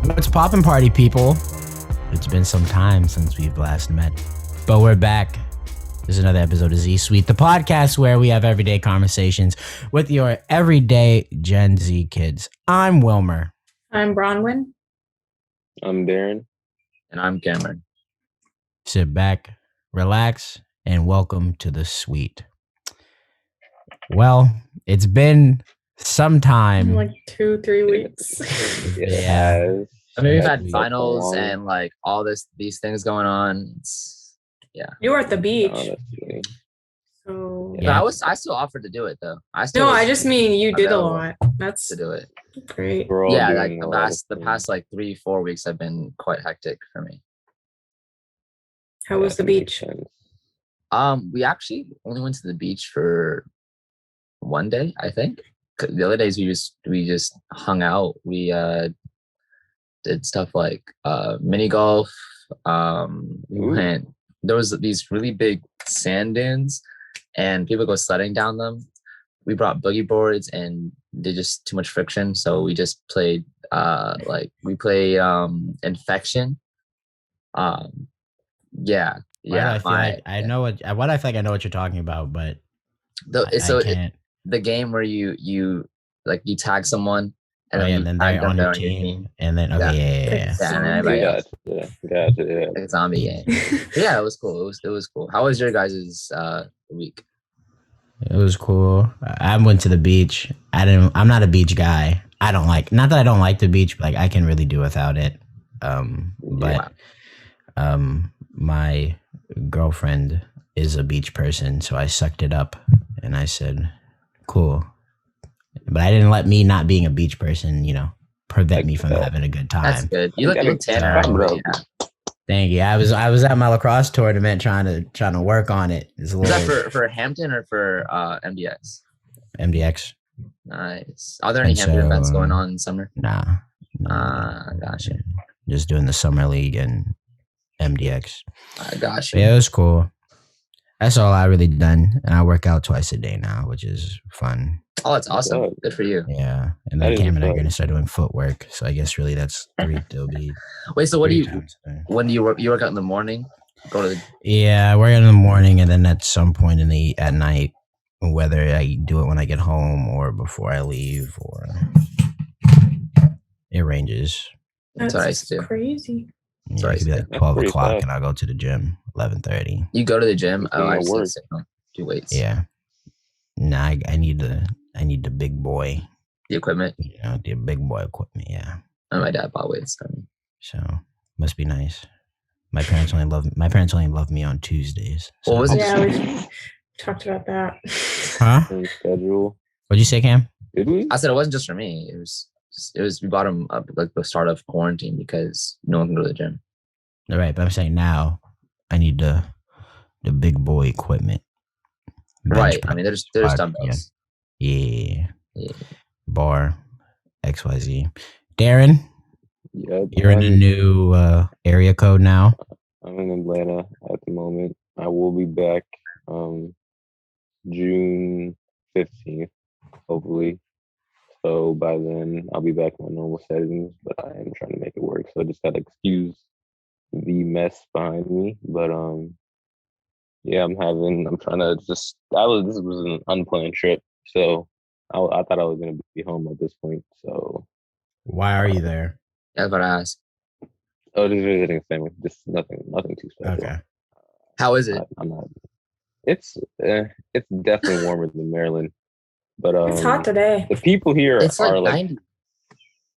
What's poppin' party people? It's been some time since we've last met, but we're back. This is another episode of Z Suite, the podcast where we have everyday conversations with your everyday Gen Z kids. I'm Wilmer. I'm Bronwyn. I'm Darren. And I'm Cameron. Sit back, relax, and welcome to the suite. Well, it's been some time. Like 2-3 weeks. Yeah. I mean, we've Yeah, had we- finals and like all these things going on. You were at the beach. Honestly. So Yeah. But I still offered to do it though. I just mean you did a available lot. That's to do it. great. We're all Yeah, like doing the a lot of past things. like 3-4 weeks have been quite hectic for me. How was the That makes beach? sense. We actually only went to the beach for one day, I think. 'Cause the other days we just hung out. We did stuff like mini golf. We Ooh. went. There was these really big sand dunes, and people go sledding down them. We brought boogie boards, and they just too much friction. So we just played Infection. Yeah. I feel like I know what I feel like I know what you're talking about, but So I can't. the game where you tag someone And you then tag they're them, on your team, and then okay, yeah. Yeah, and then everybody else. Gotcha. Yeah. Like a zombie game. But yeah, it was cool. It was cool. How was your guys' week? It was cool. I went to the beach. I'm not a beach guy. Not that I don't like the beach, but like I can really do without it. But my girlfriend is a beach person, so I sucked it up and I said, "Cool." But I didn't let me not being a beach person, prevent me from having a good That's time. good. You look gotta like Tanner. try, bro. Yeah. Thank you. I was at my lacrosse tournament trying to work on it. It's a Is that little for Hampton or for MDX? MDX. Nice. Are there any And Hampton events so, going on in summer? Nah. Gotcha. Just doing the summer league and MDX. I got But you. yeah, it was cool. That's all I really done, and I work out twice a day now, which is fun. Oh, that's awesome. Good. Good for you. Yeah, and That then is Cam and I are fun. gonna start doing footwork. So I guess really that's three. It'll be Wait, so what do three you? times a day. When do you work? You work out in the morning. Go to the. Yeah, I work out in the morning, and then at some point at night, whether I do it when I get home or before I leave, or it ranges. That's what I used to do. crazy. Yeah, Sorry, it could be like That's 12 pretty o'clock, tough. and I'll go to the gym 11:30. You go to the gym. You're Oh, doing I the just work. do weights. Yeah. Nah, I need the big boy, The equipment. the big boy equipment. Yeah. And my dad bought weights. So must be nice. My parents only love me on Tuesdays. So. What was it? Yeah, we talked about that. Huh? Same schedule. What'd you say, Cam? Did we? I said it wasn't just for me. It was we bought them up like the start of quarantine because no one can go to the gym. All right, but I'm saying now I need the big boy equipment. Bench Right. press, I mean, there's squat, dumbbells. Yeah. Yeah. Bar. XYZ. Darren, Yep. you're in a new area code now. I'm in Atlanta at the moment. I will be back June 15th, hopefully. So by then I'll be back in my normal settings, but I am trying to make it work. So I just gotta excuse the mess behind me. But yeah, this was an unplanned trip. So I thought I was gonna be home at this point. So Why are you there? That's what I asked. just visiting family. Just nothing too special. Okay. How is it? I'm not. It's definitely warmer than Maryland, but It's hot today. the people here It's are like like 90.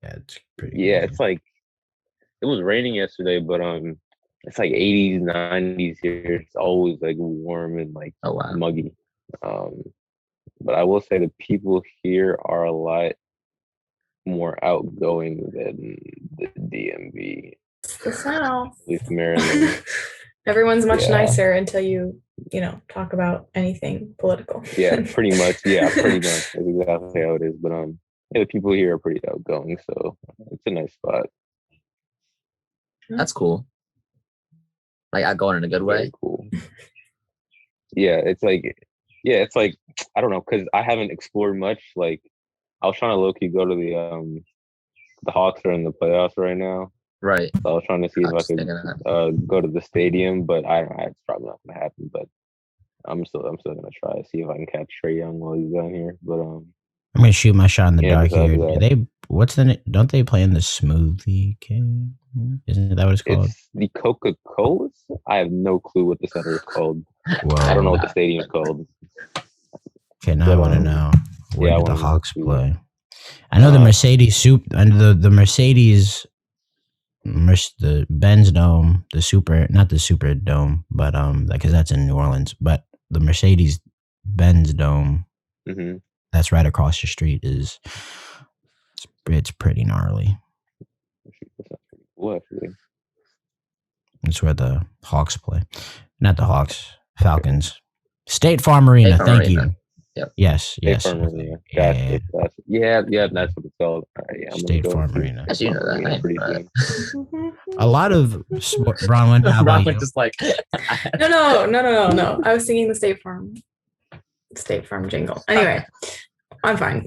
Yeah, it's pretty. yeah, it's like it was raining yesterday, but it's like 80s, 90s here. It's always like warm and like Oh wow. muggy. But I will say the people here are a lot more outgoing than the DMV, It's the South. at least Maryland. Everyone's much Yeah. nicer until you talk about anything political. Yeah, pretty much. Yeah, pretty much. That's exactly how it is. But yeah, the people here are pretty outgoing, so it's a nice spot. That's cool. Like outgoing in a good way. Very cool. Yeah, it's like I don't know, because I haven't explored much. Like I was trying to low key go to the Hawks are in the playoffs right now. Right. So I was trying to see if I I was could thinking that. go to the stadium, but I don't know. It's probably not gonna happen. But I'm still gonna try to see if I can catch Trey Young while he's down here. But I'm gonna shoot my shot in the Yeah, dark besides here. that. Do they? What's the? Don't they play in the Smoothie King? Isn't that what it's called? it's the Coca-Cola. I have no clue what the center is called. Whoa. I don't know what the stadium's called. Okay, now I But, want to know where yeah, I did the wanna know Hawks too. play? I know the Mercedes soup and the Mercedes, the Benz Dome, the super, not the Super Dome, but because that's in New Orleans, but the Mercedes Benz Dome hmm that's right across the street it's pretty gnarly. Cool, actually. It's where the Hawks play, not the Hawks, Falcons. State Farm Arena. Farm Thank Arena. you. Yep. Yes. State Yes. Farm Arena. Yeah, Gotcha. yeah, Gotcha. Yeah, that's what it's called. All right, yeah, I'm State gonna go Farm see Arena. Actually, you know that. I Arena didn't pretty know soon. A lot of Bronwyn. How about you? Just like No. I was singing the State Farm jingle. Anyway, I'm fine.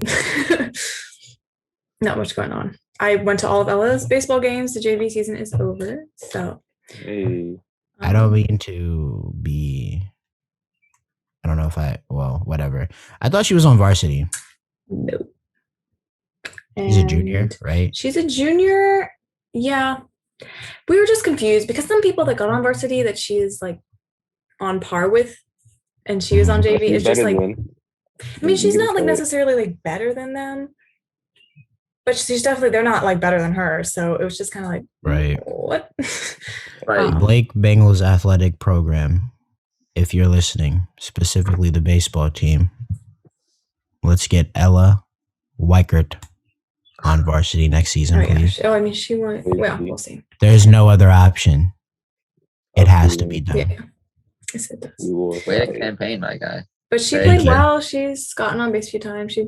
Not much going on. I went to all of Ella's baseball games. The JV season is over. So Hey, I don't mean to be. I don't know if whatever. I thought she was on varsity. No. She's a junior, And right? She's a junior. Yeah. We were just confused because some people that got on varsity that she is like on par with and she was on JV. she's It's just better like, than. I mean, she's you can not like say it. necessarily like better than them, but she's definitely, they're not like better than her. So it was just kind of like, Right. what? right. Blake Bengals athletic program. If you're listening, specifically the baseball team, let's get Ella Weichert on varsity next season, Oh, yeah. please. I mean, she went, well, we'll see. There's no other option. It has to be done. Yeah. Yes, it does. We will Way try to it. campaign, my guy. But she Thank played you. well. She's gotten on base a few times. She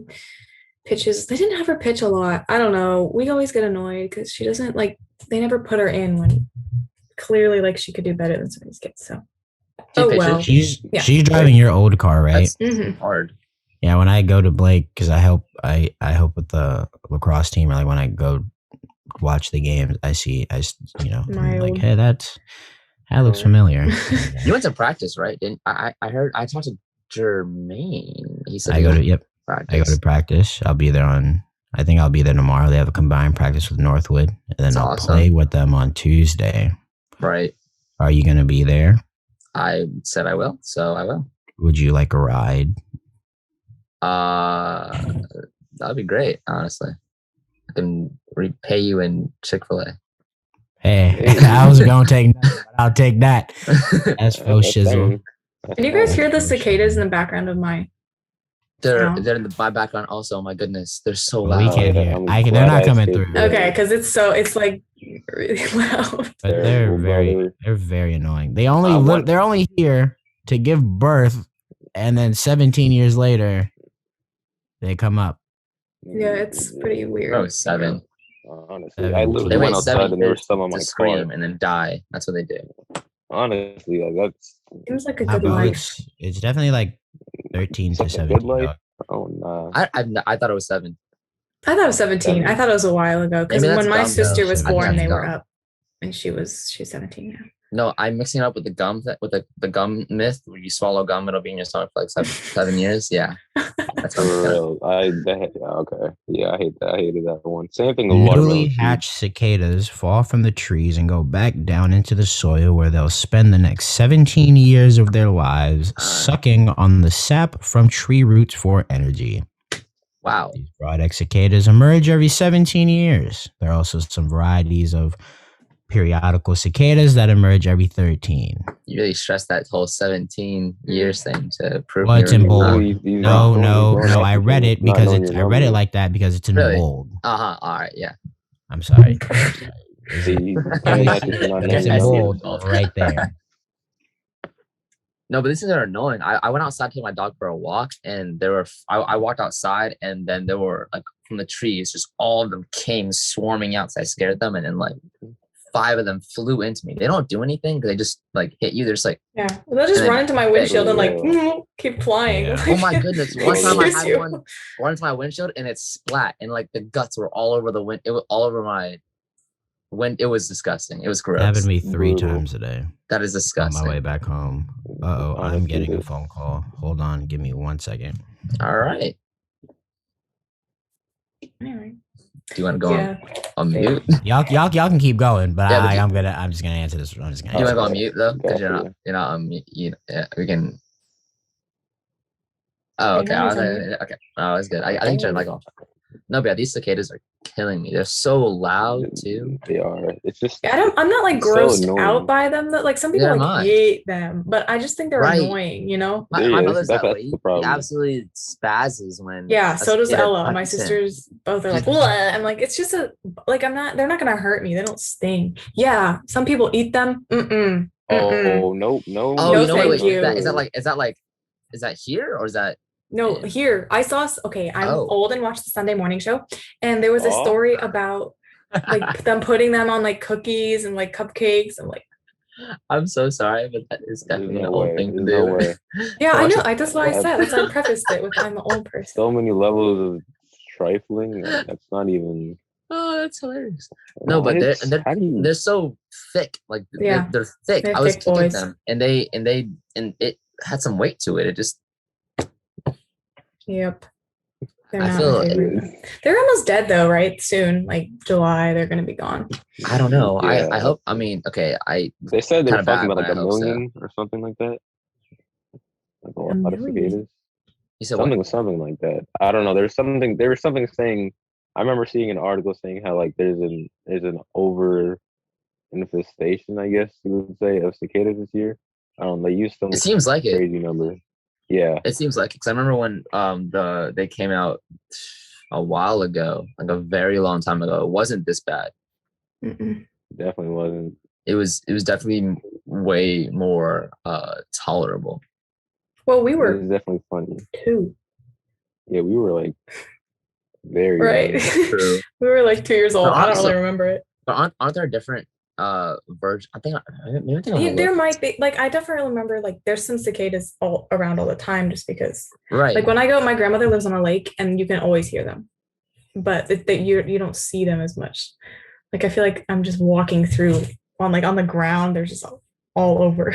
pitches. They didn't have her pitch a lot. I don't know. We always get annoyed because she doesn't like, they never put her in when clearly like she could do better than some of these kids. So, She oh pitches. well. She's Yeah. driving your old car, right? That's Mhm. hard. Yeah, when I go to Blake, because I help with the lacrosse team, or like when I go watch the games, I'm My like, old- hey, that looks familiar. You went to practice, right? Didn't I heard I talked to Jermaine. He said I he go went to practice. I go to practice. I'll be there I think I'll be there tomorrow. They have a combined practice with Northwood, and then That's I'll awesome. play with them on Tuesday. Right. Are you gonna be there? I said I will, so I will. Would you like a ride? That'd be great, honestly. I can repay you in Chick-fil-A. Hey, I was gonna take that. I'll take that. That's faux That's shizzle. fine. That's Can you guys fine. hear the cicadas in the background of my? They're No. they're in my background also. My goodness, they're so Well, we loud. can't yeah, hear. I'm They're glad not I coming escaped through. that. Okay, because it's like really loud. But they're Terrible, very brother. they're very annoying. They I only want- they're only here to give birth, and then 17 years later, they come up. Yeah, it's pretty weird. Bro, 7. Honestly, I literally They went wait outside 7 and there was years some on my to scream car. and then die. That's what they do. Honestly, like that's Seems like a Nah, good bro, life. it's definitely like 13 to Such a 17. good life. dog. oh nah. I thought it was 7. I thought it was 17. I thought it was a while ago because Maybe that's when my dumb, though. sister was I think born, that's they were dumb. up, and she's 17 now. No, I'm mixing it up with the gum with the gum myth where you swallow gum, it'll be in your stomach for like 7 years. Yeah, that's For what I'm real. Okay. Yeah, I hate that. I hated that one. Same thing with watermelon. Newly seeds. hatched cicadas fall from the trees and go back down into the soil where they'll spend the next 17 years of their lives sucking on the sap from tree roots for energy. Wow. These broad-egg cicadas emerge every 17 years. There are also some varieties of periodical cicadas that emerge every 13. You really stressed that whole 17 years thing to prove Well, it's in you're bold. wrong. These No, don't no, go no. off I the read phone, it not because knowing it's. your I read it numbers. like that because it's in Really? bold. All right, yeah. I'm sorry. See, you can't match it to not It's knowing in your bold numbers. right there. No, but these things are annoying. I went outside to take my dog for a walk, and I walked outside, and then there were like from the trees, just all of them came swarming out. So I scared them, and then like 5 of them flew into me. They don't do anything. They just like hit you. They're just like, Yeah, they'll just And then- run into my windshield and like Yeah. keep flying. Yeah. oh my goodness. One time I Excuse had you. one run into my windshield and it splat and like the guts were all over the wind. It was all over my wind. It was disgusting. It was gross. It happened to me 3 Brutal. times a day That is on disgusting. my way back home. Uh-oh, I'm Honestly, getting a dude. phone call. Hold on, give me 1 second. All right. Anyway, Do you want to go yeah. on mute? Y'all can keep going, but Yeah, but I'm just gonna answer this. I'm just gonna Do you answer want to go this. on mute though? Because Gotcha. you're not on mute. Yeah, we can. Oh, okay. Yeah, he's on Okay. Oh, that's good. I think you're like off. No, but yeah, these cicadas are killing me. They're so loud too. They are. It's just Yeah, I'm not like It's so grossed annoying. out by them. That like some people Neither like am I. hate them, but I just think they're Right. annoying. You know? My Yeah, mother's that's that the way. He problem. absolutely spazzes when. Yeah. a So does cicada Ella. My touches him. sisters both are like, "Ugh." I'm like, it's just a like I'm not. They're not gonna hurt me. They don't sting. Yeah. Some people eat them. Mm-mm. Mm-mm. oh nope, no. Oh, No, you know, wait, thank wait. you. Is that here or is that? No, here I saw. Okay, I'm Oh. old and watched the Sunday morning show, and there was a Aw. story about like them putting them on like cookies and like cupcakes and like. I'm so sorry, but that is There's definitely no an old way. thing to There's do. no way. Yeah, I Watch know. it. That's why I said. That's why I prefaced it with I'm an old person. So many levels of trifling. That's not even. Oh, that's hilarious. No, but What? they're How do you? they're so thick. Like Yeah. they're thick. They're I was thick kicking boys. them, and it had some weight to it. It just Yep. They're I not feel my favorite. They're almost dead though, right? Soon, like July, they're gonna be gone. I don't know. Yeah. I hope. I mean, okay. They said they were Kinda bad, talking about like but a I hope so. million or something like that. Like a lot of million? cicadas. You said what? Something like that. I don't know. There was something saying. I remember seeing an article saying how like there's an over infestation, I guess you would say, of cicadas this year. I don't know. They used some It seems like it. crazy number. Yeah. It seems like it. 'Cause I remember when they came out a while ago, like a very long time ago. It wasn't this bad. Mm-mm. Definitely wasn't. It was definitely way more tolerable. Well, we It were was definitely funny. 2, Yeah, we were like very right? young. True. We were like 2 years old. No, I don't honestly- really remember it. But aren't there different versions? I think maybe I think I'm Yeah, there look. might be. Like, I definitely remember. Like, there's some cicadas all around all the time, just because. Right. Like when I go, my grandmother lives on a lake, and you can always hear them, but you don't see them as much. Like I feel like I'm just walking through on the ground. They're just all over.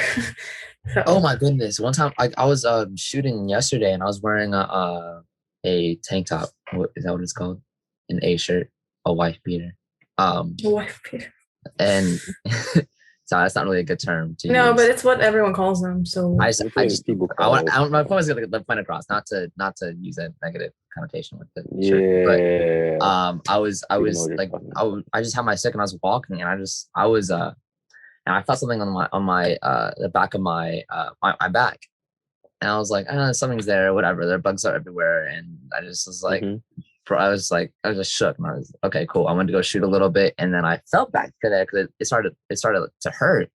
So- Oh my goodness! One time I was shooting yesterday, and I was wearing a tank top. What is that? What it's called? An A shirt, a wife beater. Wife beater. And so that's not really a good term to No, use. but it's what everyone calls them. So I That's just what people I call want it. my point was gonna get the point across, not to use a negative connotation with the shirt. But Yeah. I was know what you're like talking I just had my stick and I was walking and I was and I felt something on my the back of my back and I was like something's there, whatever, there are bugs are everywhere, and I just was like Mhm. I was just shook and I was okay, cool. I went to go shoot a little bit and then I felt back to that because it started to hurt.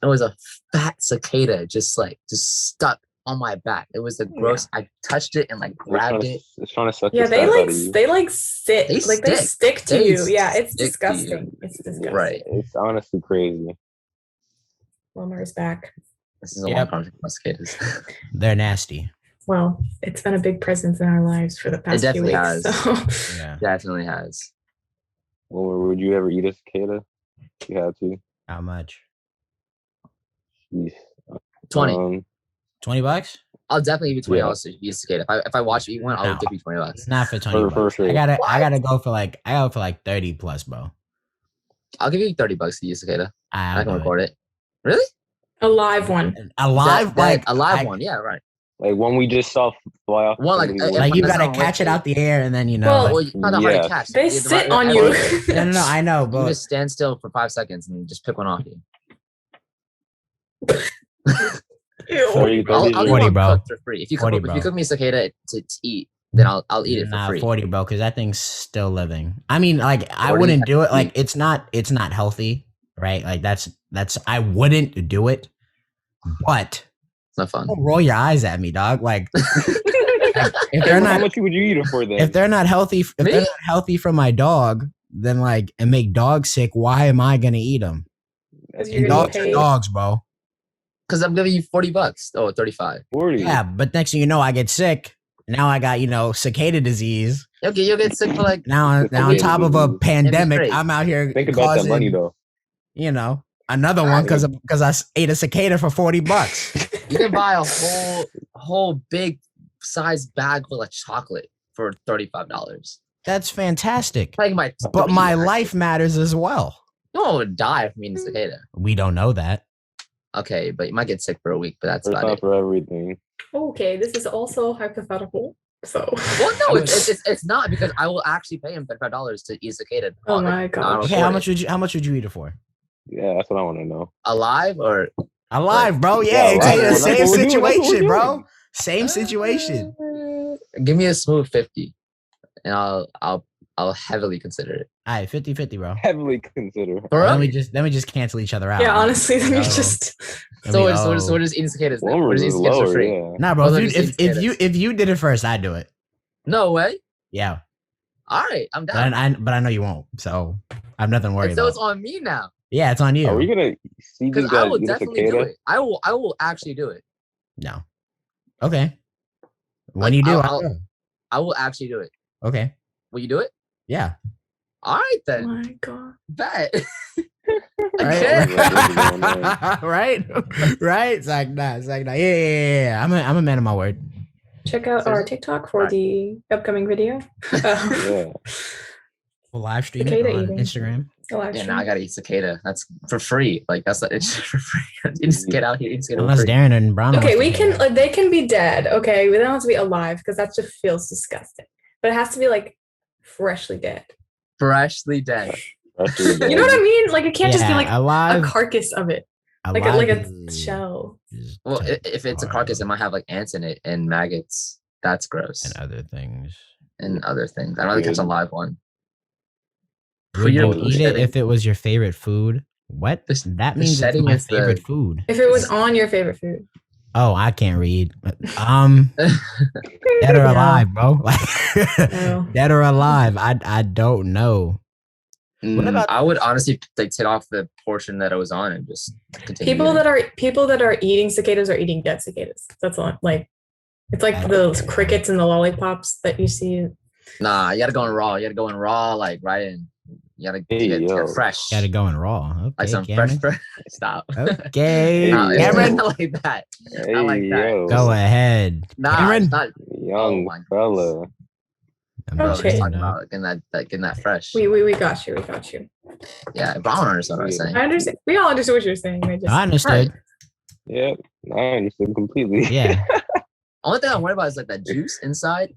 It was a fat cicada just stuck on my back. It was the gross. I touched it and like grabbed it. It's trying to suck yeah, the they stuff like out of you. they like sit They like they stick. stick to They you. Yeah, it's stick to you. disgusting. It's disgusting. Right. It's honestly crazy. Wilmer's back. This is a Yep. long conversation about cicadas. They're nasty. Well, it's been a big presence in our lives for the past few definitely weeks. has. So Yeah. Definitely has. Well, would you ever eat a cicada? If you had to. How much? Jeez. 20. $20? I'll definitely give you $20 Yeah. to eat a cicada. If I watch you eat one, I'll No. give you $20. Not for 20 For bucks. sure. I gotta What? go for like 30 plus, bro. I'll give you $30 to eat a cicada. I I'll can do record it. Really? a live one. A live, like a live I- one. Yeah, right. Like one we just saw fly off. One, like, somebody's if window. Like you That's gotta not catch it worth out the air and then Well, Well, it's not that hard Yeah. to catch. They It's sit right- on I- you. no, I know, You but just stand still for 5 seconds and just pick one off you. Ew. So you I'll thirty, give 40, one bro. cooked for free. If you 40, cook, if bro. you cook me a cicada to eat, then I'll eat it for nah, free. 40, bro, because that thing's still living. I mean, like I 40? wouldn't do it. Like it's not healthy, right? Like that's I wouldn't do it. But It's not fun. don't roll your eyes at me, dog. Like if How they're not much would you eat it for then? if they're not healthy, if Me? they're not healthy for my dog, and make dogs sick, why am I gonna eat them? Because And you're gonna dogs are pay. dogs, bro. Because I'm giving you $40. Oh, 35. 40. Yeah, but next thing you know, I get sick. Now I got cicada disease. Okay, you'll get sick for like Now on Cicada top of a disease. pandemic, great. I'm out here Think about that money causing though. another one because I ate a cicada for $40. you can buy a whole big size bag full of chocolate for $35. That's fantastic. Like my But my life matters as well. No one would die from eating cicada. We don't know that. Okay, but you might get sick for a week, but that's It's about not it. for everything. Okay, this is also hypothetical. So. Well, no, it's not because I will actually pay him $35 to eat a cicada. Oh on- my on gosh. Okay, recording. how much would you eat it for? Yeah, that's what I want to know. Alive or Alive, bro. Yeah, Yeah, right. the That's same what we're doing. That's what we're situation, bro. doing. Same situation. give me a smooth 50, and I'll heavily consider it. All right, 50-50, bro. Heavily consider. For Then real? we just cancel each other out. Yeah, honestly, then you're No. just. Then So we we're owe- just eating cicadas. Now. One We're just was eating cicadas for lower, free. yeah. Nah, bro. Well, If then you just eat cicadas. if you did it first, I'd do it. No way. Yeah, All right, I'm but down. I know you won't. So I have nothing to worry And so about. it's on me now Yeah, it's on you. Are we gonna see this because I guy will eat a definitely do cicada? it. I will actually do it. No. Okay. When Like, you do, I'll- I will. I will actually do it. Okay. Will you do it? Yeah. All right Oh then. my god. Bet. Right. Okay. right. Right. It's like nah. It's like nah. Yeah. I'm a man of my word. Check out our TikTok for the upcoming video. Yeah. We'll live stream Cicada it on eating. Instagram. Yeah, now I gotta eat cicada. That's for free. Like that's it's for free. You just get out here eating cicada. Unless For free. Darren and Brown. Okay, wants we to can do like they can be dead. Okay, we don't have to be alive because that just feels disgusting. But it has to be like freshly dead. Freshly dead. You know what I mean? Like it can't just be like alive. a carcass of it, like alive a is- shell. is Well, tough if it's a hard carcass, it might have like ants in it and maggots. That's gross. and other things. And other things. I'd rather catch a Good. live one. For Would your you eat it shedding. if it was your favorite food? What? The- That the means it's shedding my is the- favorite food. If it was on your favorite food, Oh, I can't read. Dead or Yeah. alive, bro. No. Dead or alive. I don't know. What about- I would honestly like take off the portion that I was on and just continue. people that are eating cicadas are eating dead cicadas. That's all. Like it's like the crickets and the lollipops that you see. Nah, you gotta go in raw. You gotta go in raw, like right in. You gotta Hey, get yo. fresh. Got to go in raw. Okay, Like some Cameron. fresh. Stop. Okay, Hey, Nah, it's Cameron. not like that. Hey, like that. yo. Go ahead. Nah, Cameron. it's not. Young my fella. I'm Bro, just Okay. just saying, talking about getting that fresh. We got you. We got you. Yeah, but I don't understand what I'm saying. I understand. We all understood what you're saying. I understood. Yeah, I understood completely. Yeah. Only thing I'm worried about is like that juice inside,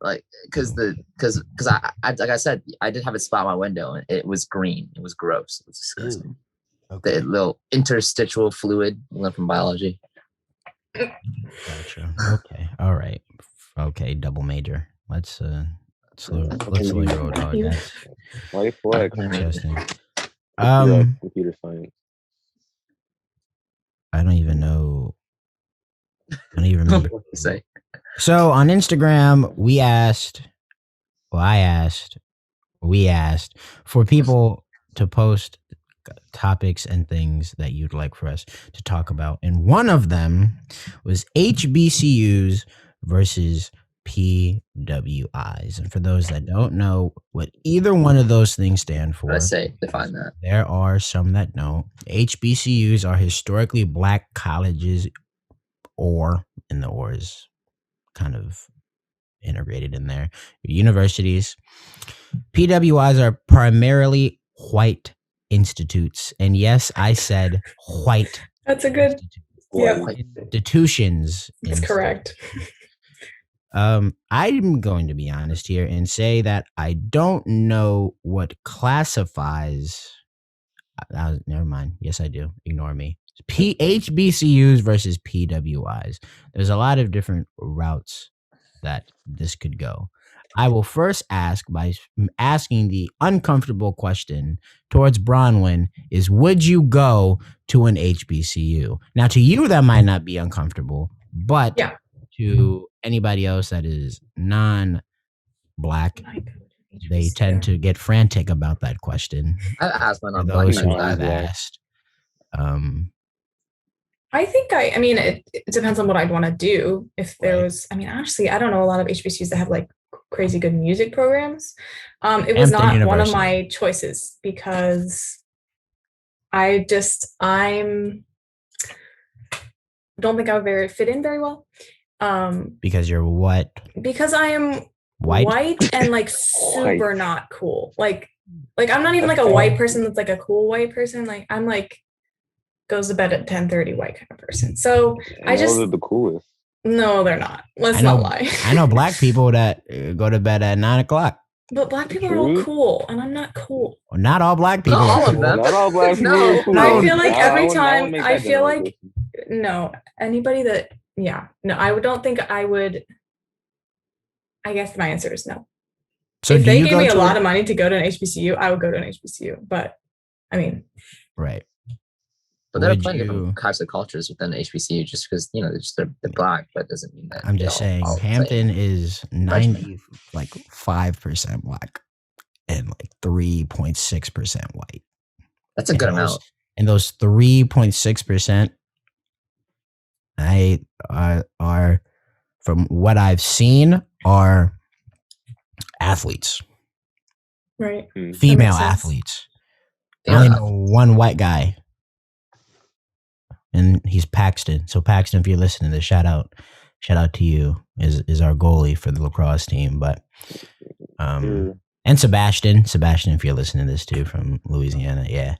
like because I like I said I did have a spot on my window and it was green. It was gross. It was disgusting. Okay. The little interstitial fluid. We learned from biology. Gotcha. Okay. All right. Okay. Double major. Let's slow roll, dog. You- That's Why flex? interesting. Computer science. I don't even know. I don't even remember. What you say? So on Instagram, we asked for people to post topics and things that you'd like for us to talk about. And one of them was HBCUs versus PWIs. And for those that don't know what either one of those things stand for, Let's say define that. there are some that don't. HBCUs are historically black colleges, or, and the or is kind of integrated in there, universities. PWIs are primarily white institutes. And yes, I said white That's a good. Yeah. institutions. That's correct. I'm going to be honest here and say that I don't know what classifies. Never mind. Yes, I do. Ignore me. HBCUs versus PWIs. There's a lot of different routes that this could go. I will first ask by asking the uncomfortable question towards Bronwyn is, would you go to an HBCU? Now, to you, that might not be uncomfortable, but Yeah. to anybody else that is non-black, they tend to get frantic about that question. I asked my For non-black those friends who have that. asked, I think I mean, it depends on what I'd want to do. If there Right. was, I mean, actually, I don't know a lot of HBCUs that have like crazy good music programs. It was Hampton not one of University. my choices because I'm don't think I would fit in very well. because you're what? Because I am White? white and like super not cool. Like I'm not even like a white person that's like a cool white person. Like I'm like goes to bed at 10:30 white kind of person. So I And just those are the coolest. no, they're not. Let's I know, not lie. I know black people that go to bed at 9 o'clock. But black people are all True. cool, and I'm not cool. Well, not all black people. Not all are of cool. them. Not all black people No. are cool. I feel like I every wouldn't time make I that feel like generalization. no, anybody that no, I don't think I would. I guess my answer is no. So if do they you gave go me a to lot of money to go to an HBCU, I would go to an HBCU. But I mean, right? But there are Would plenty of you- different types of cultures within HBCU just because, they're black, but it doesn't mean that. I'm they just all saying, follow the same. Hampton is 5% black and like 3.6% white. That's a good And those- amount. And those 3.6%, are from what I've seen are athletes, right? female sense. athletes. I Yeah. only know one white guy, and he's Paxton. So Paxton, if you're listening to this, shout out to you. Is our goalie for the lacrosse team, but and Sebastian, if you're listening to this too, from Louisiana, yeah.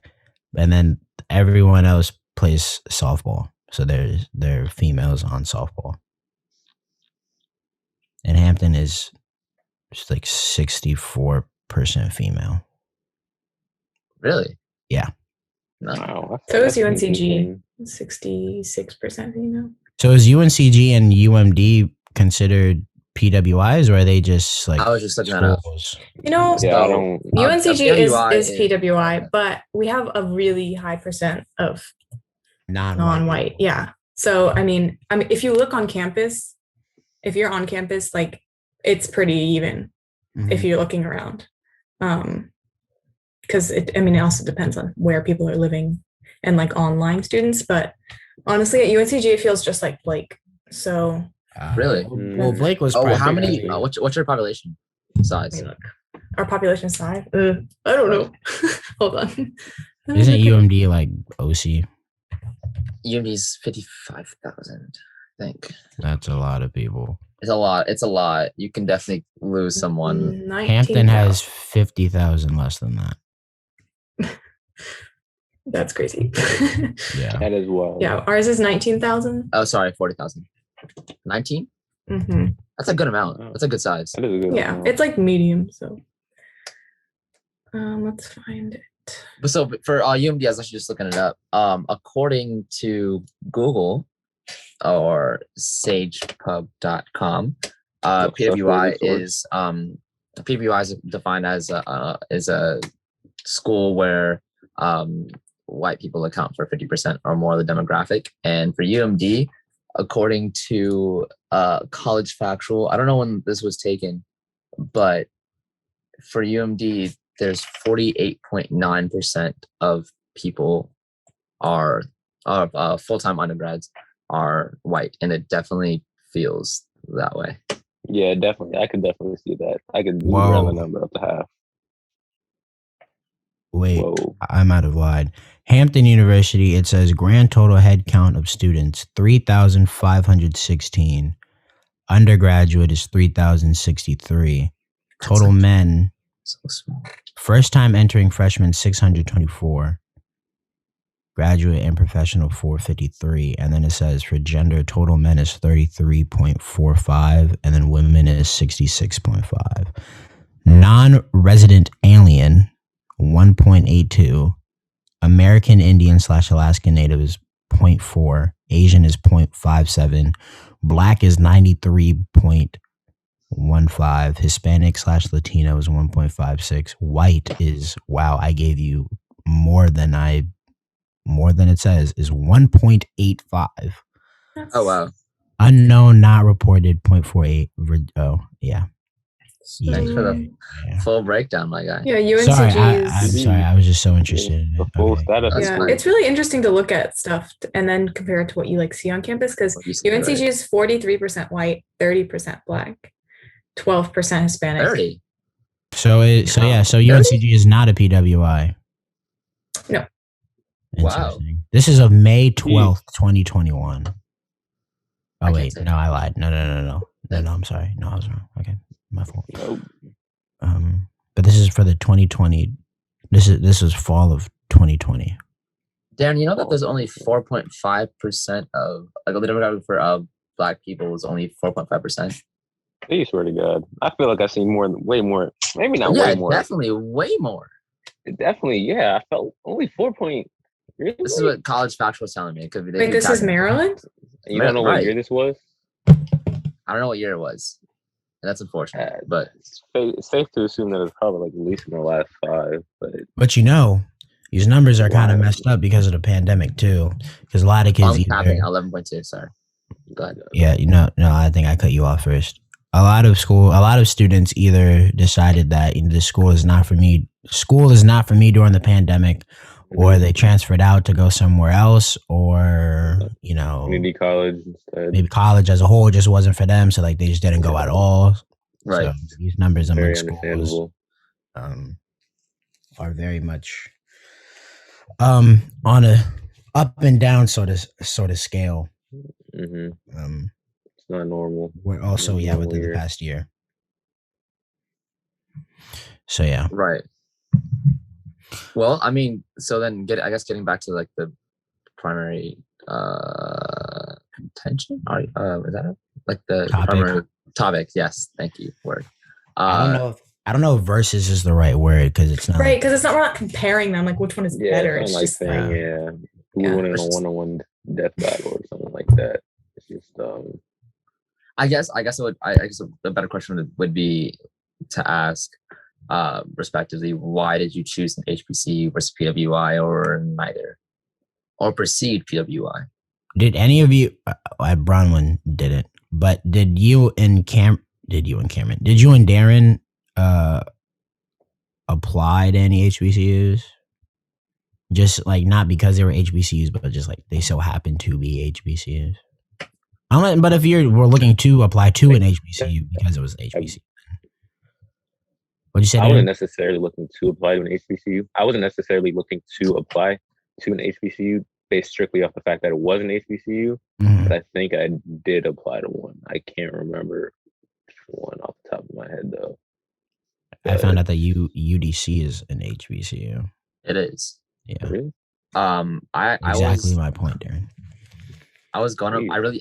And then everyone else plays softball, so they're females on softball. And Hampton is just like 64% female. Really? Yeah. No. Wow. So is that's UNCG. interesting. 66% female. So is UNCG and UMD considered PWIs, or are they just like I was just looking that up. schools? Yeah, I So, don't. UNCG PWI is PWI, but we have a really high percent of non-white. Yeah. So I mean, if you look on campus, if you're on campus, like it's pretty even Mhm. if you're looking around. Because it also depends on where people are living and like online students. But honestly, at UNCG, it feels just like Blake. So Really? Well, Blake was. Oh, how probably- many? What's your population size? let me look. Our population size. I don't know. Hold on. Isn't UMD like OC? UMD's 55,000, I think. That's a lot of people. It's a lot. It's a lot. You can definitely lose someone. 19,000. Hampton has 50,000 less than that. That's crazy. Yeah. That is wild. Yeah, ours is 19,000. Oh, sorry, 40,000. 19? Mm-hmm. That's a good amount. That's a good size. That is a good. Yeah, amount. it's like medium. So, let's find it. But so for UMD, I was actually just looking it up. According to Google or sagepub.com, PWI is PWI is defined as a school where white people account for 50% or more of the demographic. And for UMD, according to College Factual, I don't know when this was taken, but for UMD, there's 48.9% of people are full-time undergrads are white, and it definitely feels that way. Yeah, definitely. I could definitely see that. I could Whoa. round the number up to half. Wait, Whoa. I might have lied. Hampton University, it says grand total head count of students, 3,516. Undergraduate is 3,063. Total That's men, so small. first time entering freshmen, 624. Graduate and professional, 453. And then it says for gender, total men is 33.45. And then women is 66.5. Non-resident alien, 1.82. American Indian / Alaskan Native is 0.4. Asian is 0.57. Black is 93.15. Hispanic / Latino is 1.56. White is, wow, I gave you more than it says, is 1.85. Oh wow. Unknown, not reported, 0.48. Oh, yeah. Yeah. Thanks for the Yeah. full breakdown, my guy. Yeah, UNCG Sorry, is. I'm sorry. I was just so interested in The it. full Okay. status. That's Yeah, fine. it's really interesting to look at stuff and then compare it to what you like see on campus because What you said, UNCG right. is 43% white, 30% black, 12% Hispanic. 30. So UNCG is not a PWI. No. Wow. Interesting. This is of May 12th, 2021. Oh I wait, can't say. no, I lied. No, I'm sorry. No, I was wrong. Okay, my fault. Nope. But this is for the 2020. This was fall of 2020. Darren, you know that there's only 4.5% of like the demographic for black people is only 4.5%. I swear to God, I feel like I've seen way more. Maybe not Yeah, way more. definitely way more. Definitely, yeah. I felt only 4 point. Really? This is what College Factual was telling me. It could be. Wait, this is Maryland? You don't know what Right. year this was? I don't know what year it was. And that's unfortunate. But It's safe to assume that it's probably like at least in the last 5. But these numbers are kind of Wow. messed up because of the pandemic too. Because a lot of kids tapping 11.2. Sorry. Go ahead. Yeah, no, I think I cut you off first. A lot of students either decided that the school is not for me. School is not for me during the pandemic, or they transferred out to go somewhere else, or community college instead. maybe college as a whole just wasn't for them, so like they just didn't go at all. Right. So these numbers among Very schools understandable. are very much on a up and down sort of scale. Mm-hmm. It's not normal. We're also Not normal within the year. past year. So yeah. Right. Well, I mean, so then getting back to like the primary contention. Is that it? Like the primary topic? Yes, thank you. Word. I don't know if versus is the right word because it's not Right, because we're not comparing them. Like which one is better? It's like just saying who Yeah. won in a 1-on-1 death battle or something like that. It's just I guess the better question would be to ask respectively, why did you choose an HBCU versus PWI or neither, or perceived PWI? Did any of you at Bronwyn didn't, but did you and Cameron did you and Darren apply to any HBCUs? Just like not because they were HBCUs, but just like they so happened to be HBCUs. But if we're looking to apply to an HBCU because it was HBCU. What'd you say? I wasn't necessarily looking to apply to an HBCU. I wasn't necessarily looking to apply to an HBCU based strictly off the fact that it was an HBCU. Mhm. But I think I did apply to one. I can't remember which one off the top of my head though. I found out that UDC is an HBCU. It is. Yeah. Really? Exactly my point, Darren. I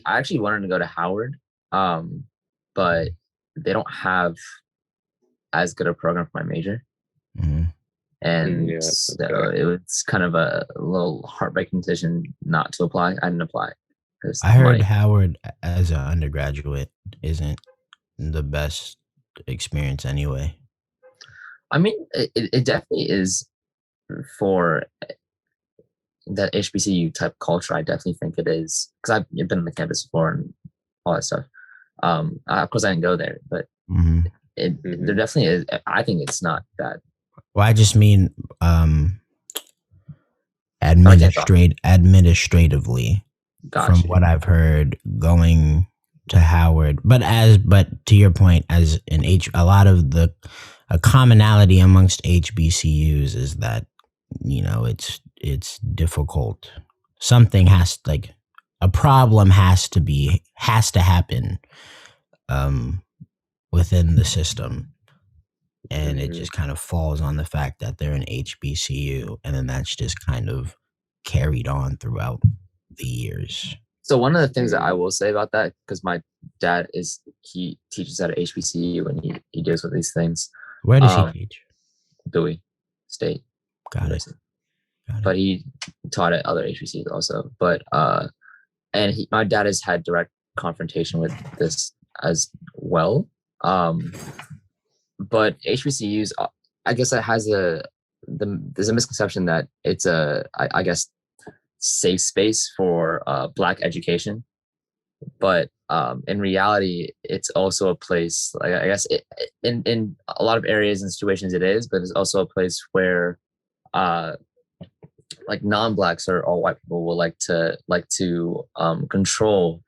actually wanted to go to Howard, but they don't have as good a program for my major. Mm-hmm. And so it was kind of a little heartbreaking decision not to apply. I didn't apply. I heard Howard as an undergraduate isn't the best experience anyway. I mean, it definitely is for that HBCU type culture. I definitely think it is because I've been on the campus before and all that stuff. Of course, I didn't go there, but there definitely is. I think it's not that. Well, I just mean administratively. Gotcha. From what I've heard, going to Howard, but to your point, as a lot of a commonality amongst HBCUs is that it's difficult. Something a problem has to happen within the system, and it just kind of falls on the fact that they're an HBCU, and then that's just kind of carried on throughout the years. So one of the things that I will say about that, because my dad he teaches at a HBCU and he deals with these things. Where does he teach? Dewey State. Got it. But he taught at other HBCUs also. But my dad has had direct confrontation with this as well. But HBCUs, I guess that has there's a misconception that it's I guess safe space for Black education, but in reality, it's also a place. Like I guess in a lot of areas and situations it is, but it's also a place where like non-blacks or all white people will like to control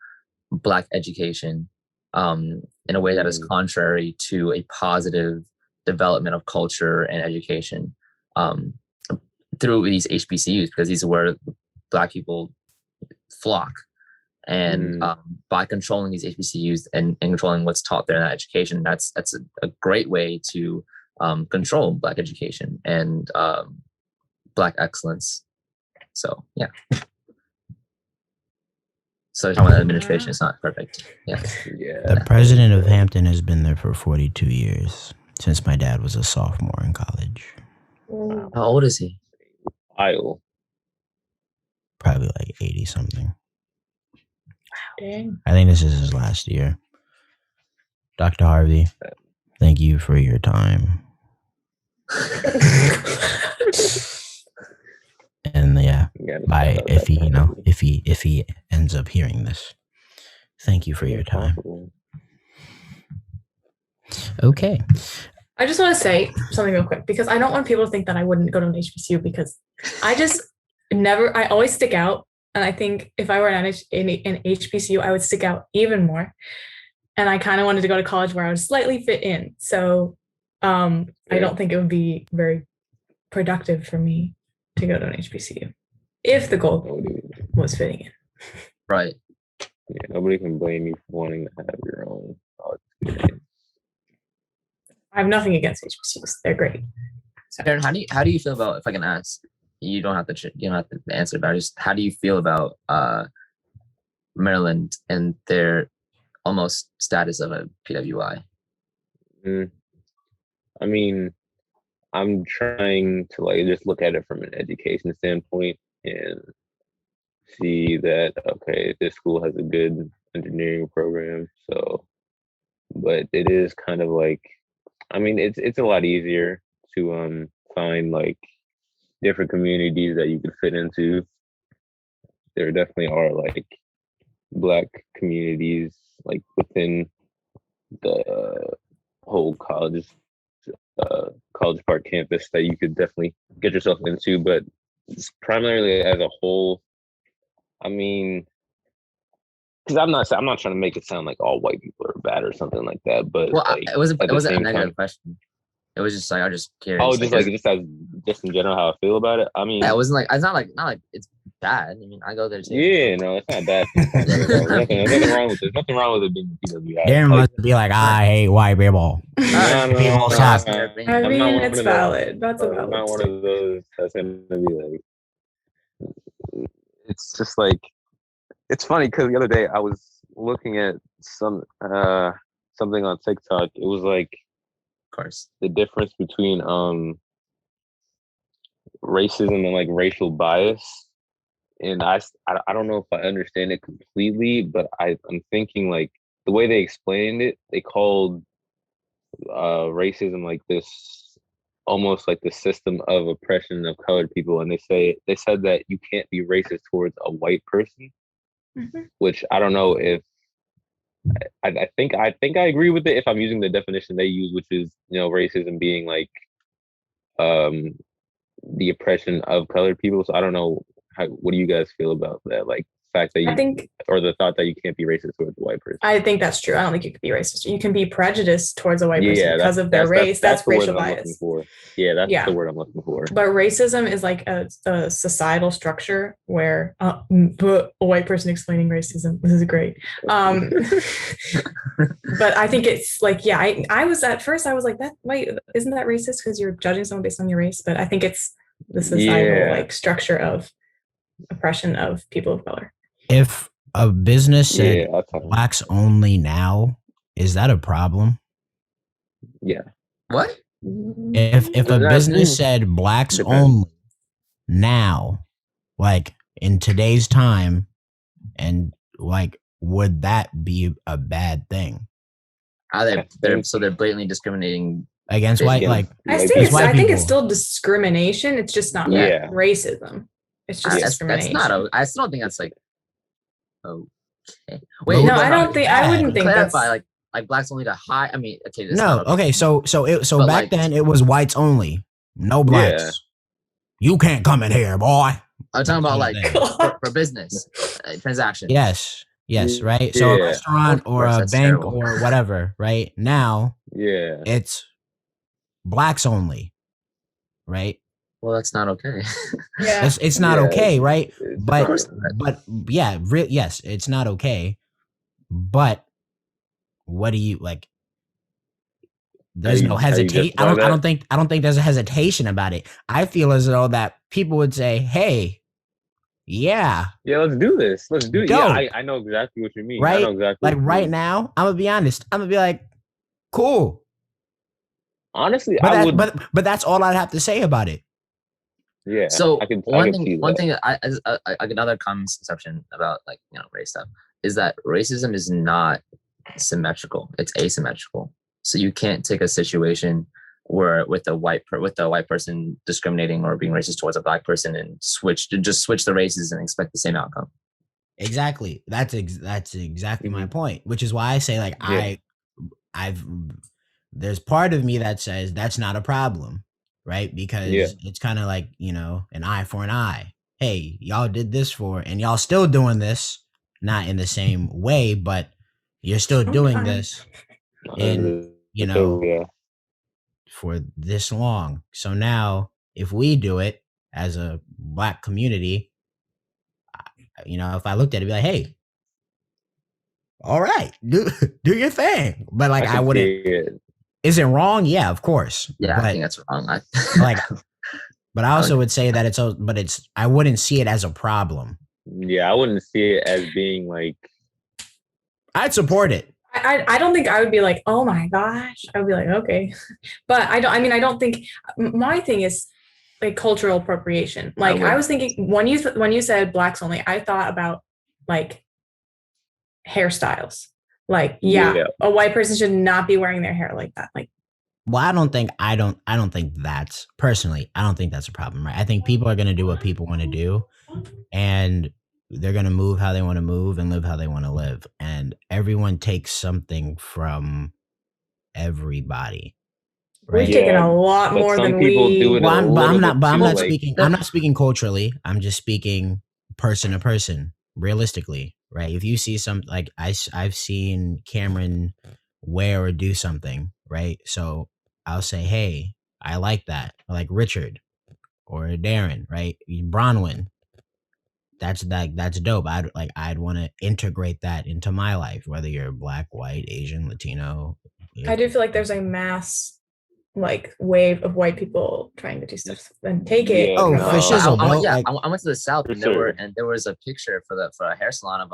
Black education in a way that is contrary to a positive development of culture and education through these HBCUs, because these are where Black people flock. And by controlling these HBCUs and controlling what's taught there in that education, that's a great way to control Black education and Black excellence. So yeah. So talking about administration, it's not perfect. Yeah. The president of Hampton has been there for 42 years, since my dad was a sophomore in college. How old is he? Kyle. Probably like 80 something. Dang. I think this is his last year. Dr. Harvey, thank you for your time. And yeah, bye. If he ends up hearing this, thank you for your time. Okay. I just want to say something real quick, because I don't want people to think that I wouldn't go to an HBCU, because I always stick out. And I think if I were in an HBCU, I would stick out even more. And I kind of wanted to go to college where I would slightly fit in. So I don't think it would be very productive for me to go to an HBCU if the goal was fitting in. Right. Yeah, nobody can blame you for wanting to have your own college experience. I have nothing against HBCUs; they're great. So, Aaron, how do you feel about, if I can ask, you don't have to answer, but just how do you feel about Maryland and their almost status of a PWI? I mean, I'm trying to just look at it from an education standpoint and see that, okay, this school has a good engineering program. So, but it is kind of it's a lot easier to find different communities that you could fit into. There definitely are Black communities within the whole College Park campus that you could definitely get yourself into, but primarily as a whole, I mean, because I'm not trying to make it sound like all white people are bad or something like that, but it wasn't a negative question. It was just I'm just curious. Oh, just in general how I feel about it. I mean, it wasn't it's not like it's bad. I mean, I go there too. Yeah, no, it's not bad. There's nothing wrong with it. Nothing wrong with it being PWI. Darren must be like, I hate white people. People suck. I mean, it's valid. That's a valid. I'm not one of those that's gonna be it's just it's funny because the other day I was looking at something on TikTok. It was of course, the difference between racism and racial bias. And I don't know if I understand it completely, but I'm thinking the way they explained it, they called racism this almost the system of oppression of colored people, and they said that you can't be racist towards a white person, which I don't know if I think I agree with it if I'm using the definition they use, which is racism being the oppression of colored people. So I don't know. What do you guys feel about that? Fact that the thought that you can't be racist towards a white person. I think that's true. I don't think you could be racist. You can be prejudiced towards a white person because of their race. That's racial bias. Yeah, that's the word I'm looking for. But racism is a societal structure where a white person explaining racism. This is great. But I think it's I was at first I was like, that wait, isn't that racist because you're judging someone based on your race? But I think it's the societal structure of oppression of people of color. If a business said blacks only now, is that a problem? Yeah. What? If a business said blacks only now, in today's time, and would that be a bad thing? They're blatantly discriminating against white I think it's still discrimination. It's just not racism. It's just discrimination. I still don't think that's Wait, Well, No, Well, I don't think. I wouldn't think that's. clarify. Like blacks only to high. I mean, okay, that's No, not okay. okay, so But, back like- then it was whites only, no blacks. Yeah. You can't come in here, boy. I'm talking about like God. for business transactions. Yes, right. So a Yeah. restaurant Of or course, a that's bank terrible. or whatever, right? Now Yeah. it's blacks only, right? Well, that's not okay. Yeah. It's not Yeah, okay, right? it's But Of course fine. not. but yeah, yes, it's not okay. But what do you like? There's no How you hesitation. justify that? I don't think there's a hesitation about it. I feel as though that people would say, "Hey, yeah, Yeah, let's do this. Let's do it. Dope. Yeah, I know exactly what you mean. I right." know exactly. Like what you right mean. now, I'm gonna be honest. I'm gonna be like, "Cool," Honestly, but I would. but that's all I'd have to say about it. Yeah. So I can one see thing, one that. thing that another common misconception about like race stuff is that racism is not symmetrical; it's asymmetrical. So you can't take a situation where with a white person discriminating or being racist towards a black person and switch the races and expect the same outcome. Exactly. That's exactly my Mhm. point. Which is why I say like Yeah. I've there's part of me that says that's not a problem, right? Because Yeah. it's kind of like an eye for an eye. Hey, y'all did this and y'all still doing this, not in the same way, but you're still doing Sometimes. this in Yeah. for this long. So now, if we do it as a black community, if I looked at it, I'd be like, hey, all right, do your thing. But like, I can wouldn't. see it. Is it wrong? Yeah, of course. Yeah, but I think that's wrong. like, but I also would say that I wouldn't see it as a problem. Yeah, I wouldn't see it as being like. I'd support it. I don't think I would be like, oh my gosh. I would be like, okay. But I don't think my thing is like cultural appropriation. Like I was thinking when you said blacks only, I thought about like hairstyles. Like, yeah, a white person should not be wearing their hair like that. Like, well, I don't think that's personally, I don't think that's a problem, right? I think people are going to do what people want to do, and they're going to move how they want to move and live how they want to live. And everyone takes something from everybody. Right? we've taken a lot but more some than people we. do it Well, a I'm little not bit too, speaking. I'm not speaking culturally. I'm just speaking person to person, realistically, right? If you see something like I've seen Cameron wear or do something, right? So I'll say, hey, I like that. I like Richard or Darren, right? Bronwyn. That's dope. I'd want to integrate that into my life, whether you're black, white, Asian, Latino. I do feel like there's a mass like wave of white people trying to do stuff and take it. Yeah, Oh, no. for shizzle, bro. I Like, went to the south For and sure. there was a picture for a hair salon of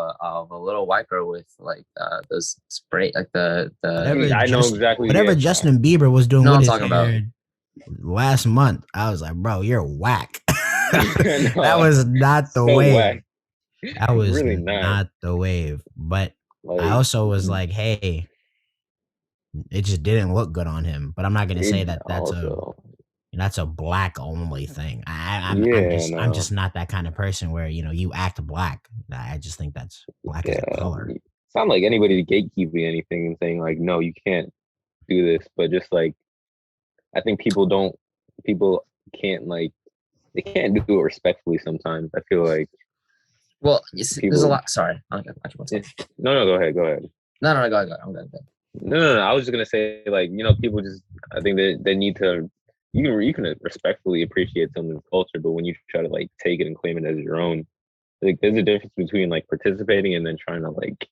a little white girl with like those spray like the whatever I know exactly. whatever yeah. Justin Bieber was doing No, with I'm his talking about. hair last month, I was like, bro, you're whack. No, That was not the so wave. whack. That was really not the wave. But Like, I also was like, hey, it just didn't look good on him. But I'm not gonna say that that's a black only thing. I'm just not that kind of person where you act black. I just think that's black as a color. It's not like anybody gatekeeping anything and saying like, no, you can't do this. But just like, I think people can't like, they can't do it respectfully sometimes. I feel like. Well, there's a lot. Sorry. No, go ahead. No, go ahead. I'm good. No. I was just gonna say, like, people just. I think they need to. You can respectfully appreciate someone's culture, but when you try to like take it and claim it as your own, like there's a difference between like participating and then trying to like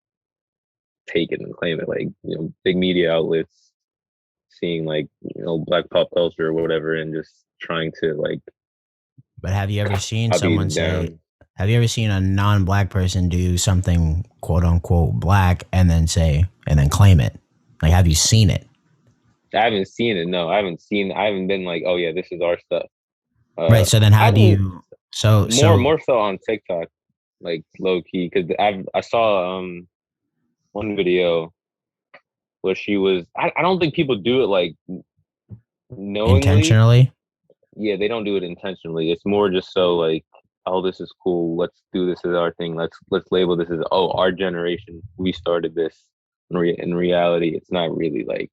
take it and claim it. Like big media outlets seeing like black pop culture or whatever, and just trying to like. But have you ever seen copy someone it say? down. Have you ever seen a non-black person do something quote unquote black and then claim it? Like, have you seen it? I haven't seen it. No, I haven't been like, oh yeah, this is our stuff. Right. So then how do you? So more so on TikTok, like low key, because I saw one video where she was. I don't think people do it like knowingly. Intentionally. Yeah, they don't do it intentionally. It's more just so like oh, this is cool. Let's do this as our thing. Let's label this as, oh, our generation. We started this. In reality, it's not really like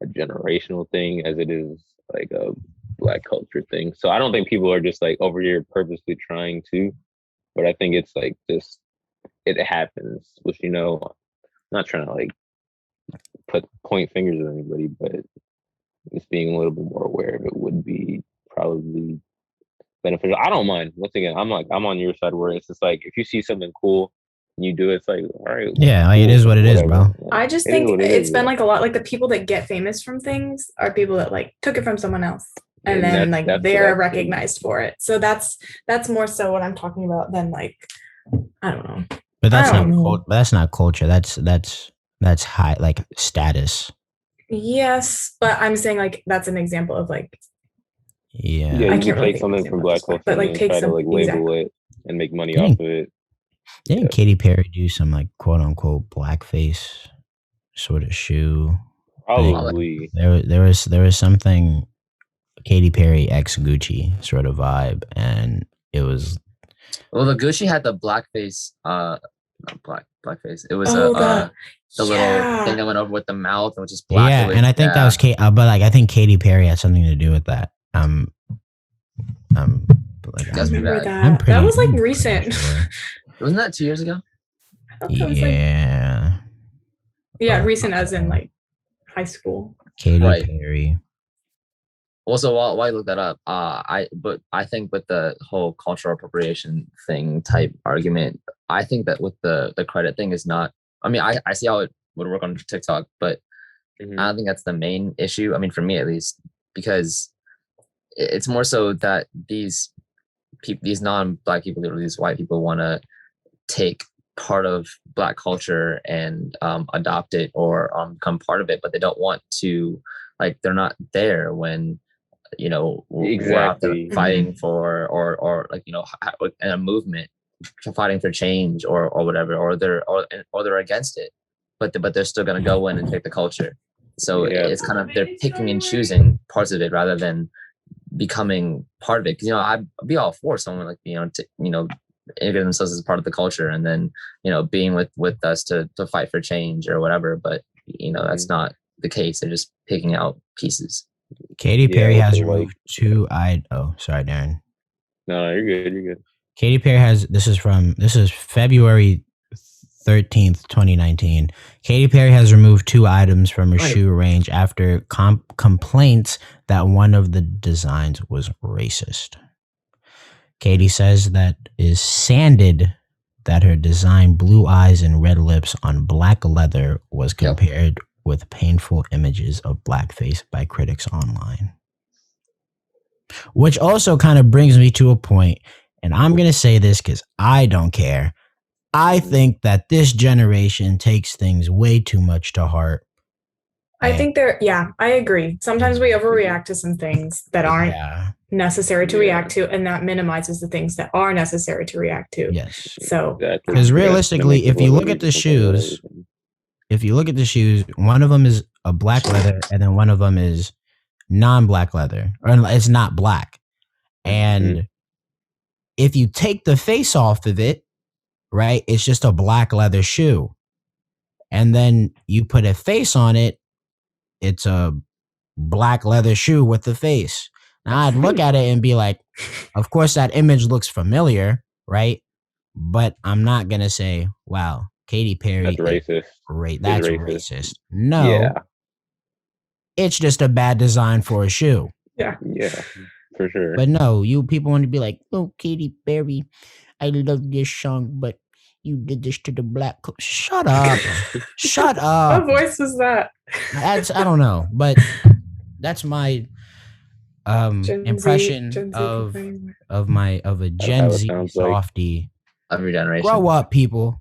a generational thing as it is like a Black culture thing. So I don't think people are just like over here purposely trying to, but I think it's like just it happens. Which I'm not trying to like point fingers at anybody, but just being a little bit more aware of it would be probably beneficial. I don't mind. Once again, I'm on your side where it's just like if you see something cool and you do it, it's like, all right. Yeah, like, it is what it is, bro. I just think it's been like a lot like the people that get famous from things are people that like took it from someone else and then like they're recognized for it. So that's more so what I'm talking about than like I don't know. But that's not culture. That's high like status. Yes, but I'm saying like that's an example of like yeah, you can take something from Black culture and try to like label it and make money off of it. Didn't Katy Perry do some like quote unquote blackface sort of shoe? Probably. There was something Katy Perry x Gucci sort of vibe, and it was. Well, the Gucci had the blackface. Not blackface. It was the little thing that went over with the mouth, which is black. Yeah, and I think that was Kate. But like I think Katy Perry had something to do with that. Like, I remember that. That was like recent. Sure. Wasn't that 2 years ago? Yeah. Recent as in like high school. Katy Perry. Also, while I look that up, I think with the whole cultural appropriation thing type argument, I think that with the credit thing is not. I mean, I see how it would work on TikTok, but I don't think that's the main issue. I mean, for me at least, because it's more so that these non-Black people or these white people want to take part of Black culture and adopt it or become part of it, but they don't want to, like, they're not there when we're out there fighting for or like in a movement fighting for change or whatever, or they're against it, but they're still going to go in and take the culture. So it's kind of they're picking and choosing parts of it rather than becoming part of it. Because I'd be all for someone like integrate themselves as part of the culture and then being with us to fight for change or whatever. But that's not the case. They're just picking out pieces. Katy Perry has removed two. Sorry, Darren. No, you're good. Katy Perry has. This is February 13th, 2019. Katy Perry has removed 2 items from her shoe range after complaints that one of the designs was racist. Katy says that is sanded that her design blue eyes and red lips on black leather was compared with painful images of blackface by critics online. Which also kind of brings me to a point, and I'm going to say this because I don't care. I think that this generation takes things way too much to heart. I think I agree. Sometimes we overreact to some things that aren't necessary to react to, and that minimizes the things that are necessary to react to. Yes. So, because realistically, if you look at the shoes, one of them is a black leather, and then one of them is non-black leather, or it's not black. And if you take the face off of it, right, it's just a black leather shoe. And then you put a face on it, it's a black leather shoe with the face. Now I'd look at it and be like, of course that image looks familiar, right? But I'm not going to say, wow, Katy Perry. That's racist. That's racist. No. It's just a bad design for a shoe. Yeah, for sure. But no, you people want to be like, oh, Katy Perry, I love this song, but you did this to the black. Shut up. Shut up. What voice was that? I don't know, but that's my impression of a Gen Z softie. Every generation. Grow up, people.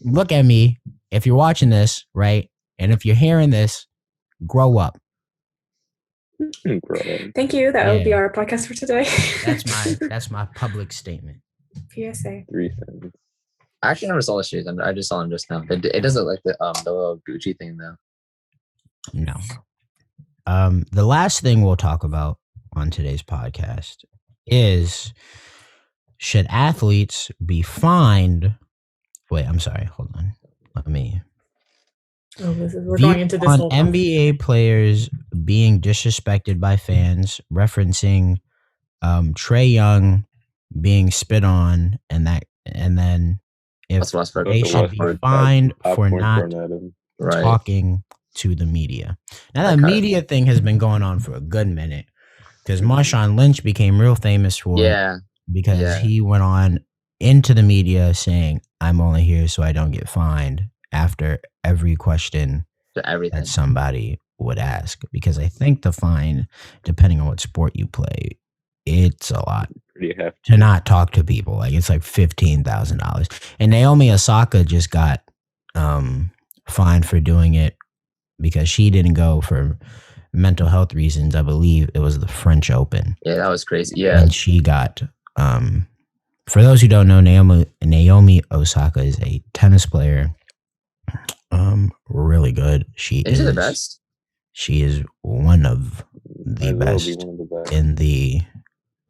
Look at me. If you're watching this, right, and if you're hearing this, grow up. Thank you. That will be our podcast for today. That's my public statement. PSA. 3 cents. I actually never saw the shoes. I just saw them just now. It doesn't look like the little Gucci thing though. No. The last thing we'll talk about on today's podcast is should athletes be fined? Wait, I'm sorry. Hold on. Let me. Oh, we're View going into this on whole NBA players being disrespected by fans, referencing Trey Young being spit on, and then if That's Westbrook. they Russell should be Westbrook, fined for popcorn not thrown at him. Right. talking to the media. Now the Okay. media thing has been going on for a good minute because Marshawn Lynch became real famous for it Yeah. because Yeah. he went on into the media saying, "I'm only here so I don't get fined," after every question To everything. that somebody would ask. Because I think the fine, depending on what sport you play, it's a lot Pretty hefty. to not talk to people. Like it's like $15,000. And Naomi Osaka just got fined for doing it because she didn't go for mental health reasons. I believe it was the French Open. Yeah, that was crazy. Yeah. And she got for those who don't know, Naomi Osaka is a tennis player. Really good. She Is she the best? She is one of the Might as well be best one of the best. in the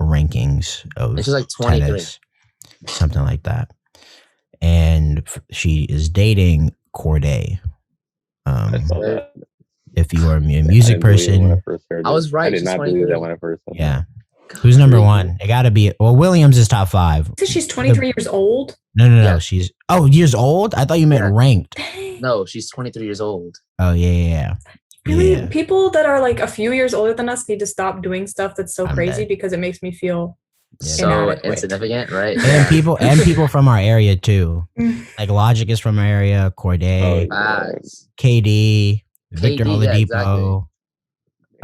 rankings of And she's like 23. tennis, something like that. And she is dating Corday. I saw that. If you are a I music didn't believe it when I person, first heard I was it. right, I did she's not believe 23. that when I first heard yeah. Who's number Crazy. one? It got to be. Well, Williams is top 5. So she's 23 years old. No. Yeah. She's years old. I thought you meant Yeah. ranked. Dang. No, she's 23 years old. Oh yeah. Really, Yeah. people that are like a few years older than us need to stop doing stuff that's so I'm crazy dead. because it makes me feel Yeah. So inadequate. insignificant, right? And people from our area too. Like Logic is from our area. Corday, Oh, Facts. KD, Victor KD, yeah, Oladipo.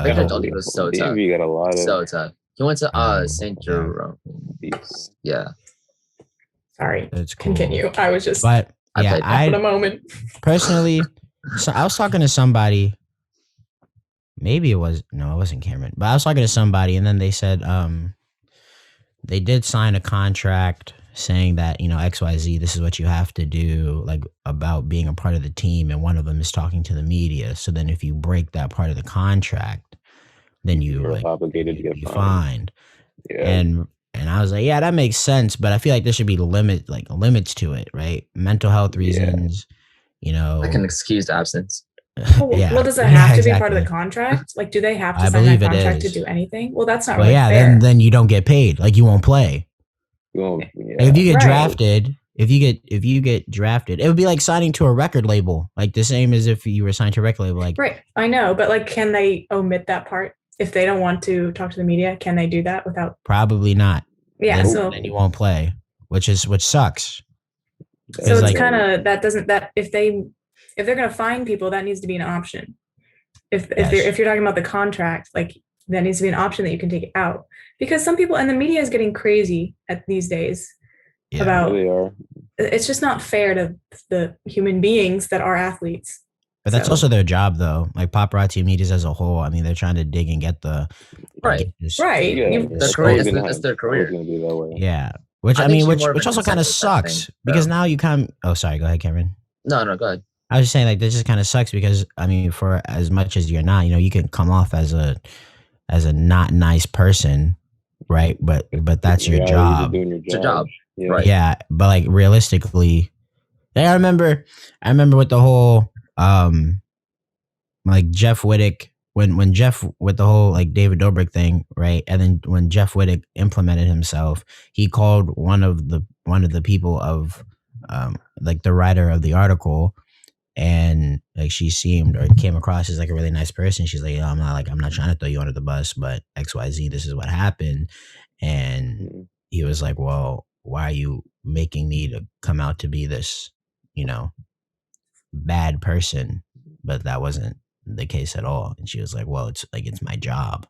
Victor Uh, Oladipo was so tough. You got a lot of So tough. He went to St. yeah. Jerome. beats. Yeah. Sorry. It's cool. Continue. I was just But I yeah, played having a I moment. personally, so I was talking to somebody. Maybe it wasn't Cameron, but I was talking to somebody, and then they said they did sign a contract saying that, XYZ, this is what you have to do, like about being a part of the team, and one of them is talking to the media. So then if you break that part of the contract, then You're obligated to get you're fined. fined. Yeah. And I was like, yeah, that makes sense, but I feel like there should be limits to it, right? Mental health reasons, Like an excused absence. Well, does it have to be part of the contract? Like, do they have to I sign that believe it contract to is. do anything? Well, that's not Well, really yeah, fair. then you don't get paid. Like you won't play. Yeah. Like, if you get Right. drafted, if you get drafted, it would be like signing to a record label, like the same as if you were signed to a record label. Like, Right. I know, but like, can they omit that part if they don't want to talk to the media? Can they do that without? probably not. Yeah. Then, So then you won't play, which sucks. it's like- kind of that if they're gonna fine people, that needs to be an option. If you're talking about the contract, like that needs to be an option that you can take it out, because some people and the media is getting crazy at these days Yeah. about They are. it's just not fair to the human beings that are athletes. But that's So- also their job, though. Like paparazzi medias as a whole. I mean, they're trying to dig and get the Right. get this- Right. Yeah. You- Their it's career, always that's gonna their have- career. always gonna be that way. Yeah. Which I I think mean, she's which more of an also kind of incentive type sucks thing, because so. now you come. Oh, sorry. Go ahead, Cameron. No, go ahead. I was just saying, like, this just kind of sucks because I mean, for as much as you're not, you can come off as a not nice person, right? But that's your Yeah, you're just job. doing your It's your job. Yeah. Right. Yeah, but like realistically, I remember with the whole like Jeff Wittick when Jeff with the whole like David Dobrik thing, right? And then when Jeff Wittick implemented himself, he called one of the people of like the writer of the article, and like she seemed or came across as like a really nice person. She's like, I'm not trying to throw you under the bus, but XYZ, this is what happened. And Mhm. he was like, well, why are you making me to come out to be this, bad person? But that wasn't the case at all. And she was like, well, it's my job.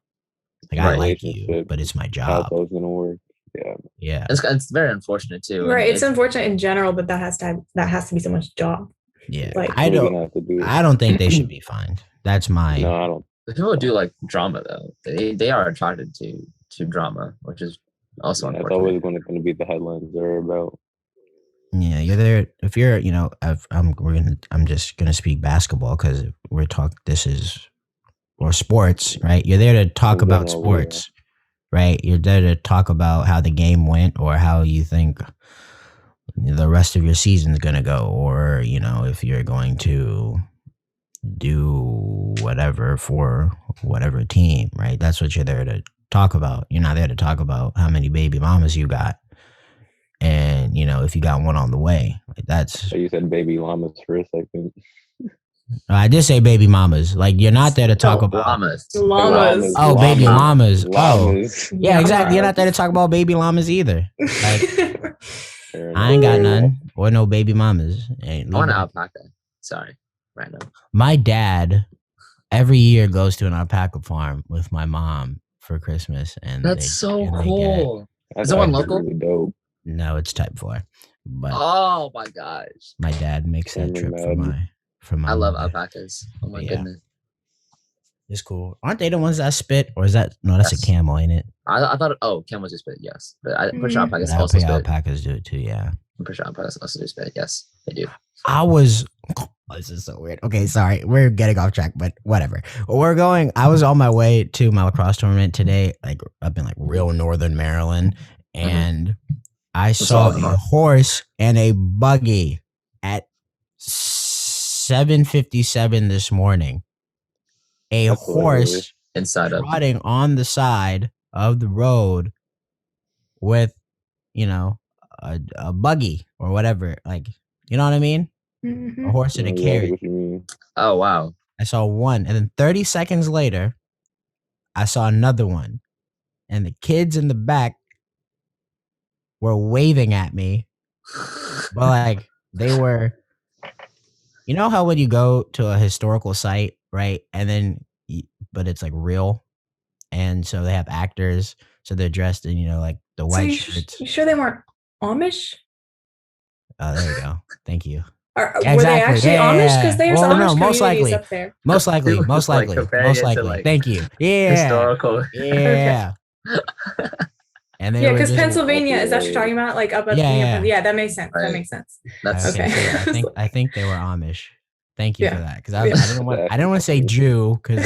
Like, I Right. like you, Relationship, but it's my How job. that was gonna work. Yeah. Yeah. It's very unfortunate too. Right. and It's unfortunate in general, but that has to be someone's job. Yeah. Like- I We're don't gonna have to do it. I don't think they should be fined. That's my No, I don't. The people who do like drama though. They are attracted to drama, which is also That's unfortunate. always going to be the headlines they're about. Yeah, you're there. If you're, I'm just gonna speak basketball because this is or sports, right? You're there to talk In about general, sports, right? You're there to talk about how the game went or how you think the rest of your season is going to go, or, you know, if you're going to do whatever for whatever team, right? That's what you're there to talk about. You're not there to talk about how many baby mamas you got and, you know, if you got one on the way. Like, that's, So you said baby llamas for a second. I did say baby mamas. Like, you're not there to talk No, about. Llamas. Llamas. Oh, baby llamas. Oh, Llamas. yeah, exactly. You're not there to talk about baby llamas either. Like, Fair I ain't got enough. none or no baby mamas. Ain't I want an no- alpaca. Sorry, random. My dad every year goes to an alpaca farm with my mom for Christmas, and That's so and they get- cool. That's Is it one actually local? really dope. no, it's type 4, but Oh my gosh, my dad makes that Cameron trip for Madden. my I love mother. alpacas. Oh my Yeah. goodness. It's cool. Aren't they the ones that spit, or is that no? That's Yes. a camel, ain't it? I thought. Oh, camels do spit. Yes, but I'm pretty sure Mm. alpacas I also pay spit. alpacas do it too. Yeah. I'm pretty sure alpacas also do spit. Yes, they do. I was. This is so weird. Okay, sorry, we're getting off track, but whatever. We're going. I was on my way to my lacrosse tournament today, like up in like real northern Maryland, and I saw all a horse and a buggy at 7:57 this morning. A That's horse hilarious. Inside of. trotting on the side of the road with, you know, a buggy or whatever. Like, you know what I mean? A Mhm. horse I and a know exactly carriage. what you mean. Oh wow. I saw one, and then 30 seconds later, I saw another one, and the kids in the back were waving at me, but like they were, you know how when you go to a historical site, right, and then but it's like real, and so they have actors, so they're dressed in, you know, like the So white you, shirts. you sure they weren't Amish? Oh, there you go. Thank you. Or Yeah, were they exactly. actually Yeah, Amish? yeah, Because yeah. there's Well, Amish no, most communities likely. up there. Most likely, It was most like likely, comparing most it to, likely. like, Thank you. Yeah, Historical. yeah. And they Yeah, were because just- Pennsylvania, is that what you're talking about? Like up at Yeah, yeah. that makes sense. That Right. makes sense. That's Okay, Okay. so I think they were Amish. Thank you for Yeah. that, because I didn't want to say Jew, because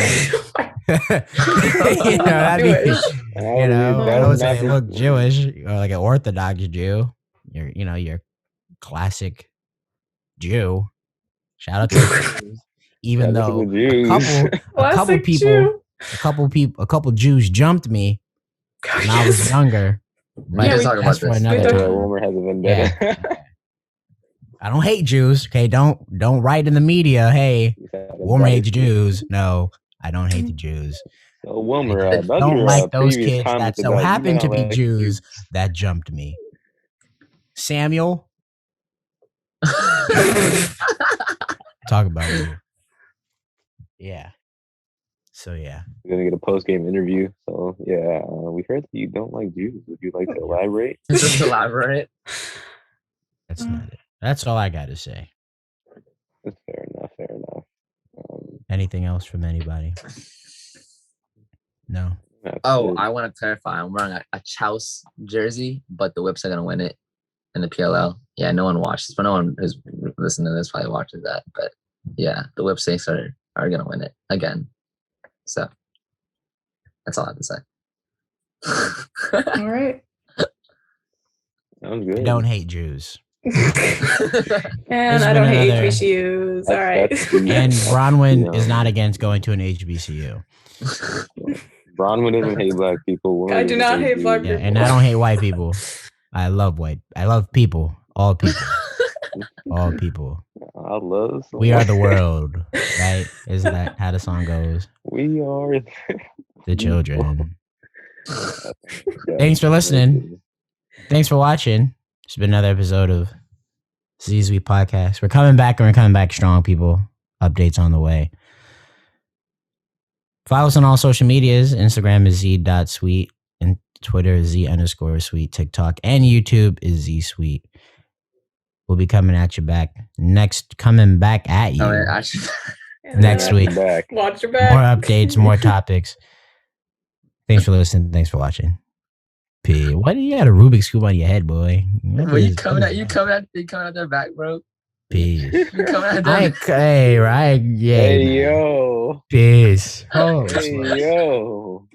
like, you know, that'd be, Jewish. you know, that I would would not say be- look Jewish or like an Orthodox Jew. Your classic Jew. Shout out to the Jews. Even Shout out to though the a Jews. couple Classic a couple Jews jumped me Jew. when I was younger. We Yeah, just we- talking that's about for this. another talked- time. Wilmer has a vendetta. I don't hate Jews. Okay, don't write in the media. Hey, Wilmer hates Jews. No, I don't hate the Jews. So Wilmer, I about don't your like those previous kids that comments so about you happen not to be liking Jews that jumped me. Samuel, talk about you. Yeah. So yeah. We're gonna get a post game interview. So yeah, we heard that you don't like Jews. Would you like to elaborate? Just elaborate. That's not it. That's all I got to say. That's fair enough. Fair enough. Anything else from anybody? No. That's Oh, it. I want to clarify. I'm wearing a Chouse jersey, but the Whips are gonna win it in the PLL. Yeah, no one watches, but no one who's listening to this probably watches that. But yeah, the Whip Snakes are gonna win it again. So that's all I have to say. All right. Sounds I good. don't hate Jews. And There's I been don't hate another- HBCUs. All right. And Bronwyn Yeah. is not against going to an HBCU. Bronwyn doesn't hate black people. Wilmer I do doesn't not hate black Jews. Yeah, and I don't hate white people. I love people. All people. All people. I love. We are the world, right? Isn't that how the song goes? We are. The children. Thanks for listening. Thanks for watching. It's been another episode of Z-Sweet Podcast. We're coming back, and we're coming back strong, people. Updates on the way. Follow us on all social medias. Instagram is z.sweet, and Twitter is z_sweet. TikTok and YouTube is Z-Sweet. We'll be coming at you back coming back at you. Oh, yeah, actually, Next week. Back. Watch your back. More updates, more topics. Thanks for listening. Thanks for watching. P. Why do you got a Rubik's Cube on your head, boy? Well, you coming at their back, bro. Peace. You coming at their Hey, right? Yeah. Hey yo. Peace. Oh, Hey yo.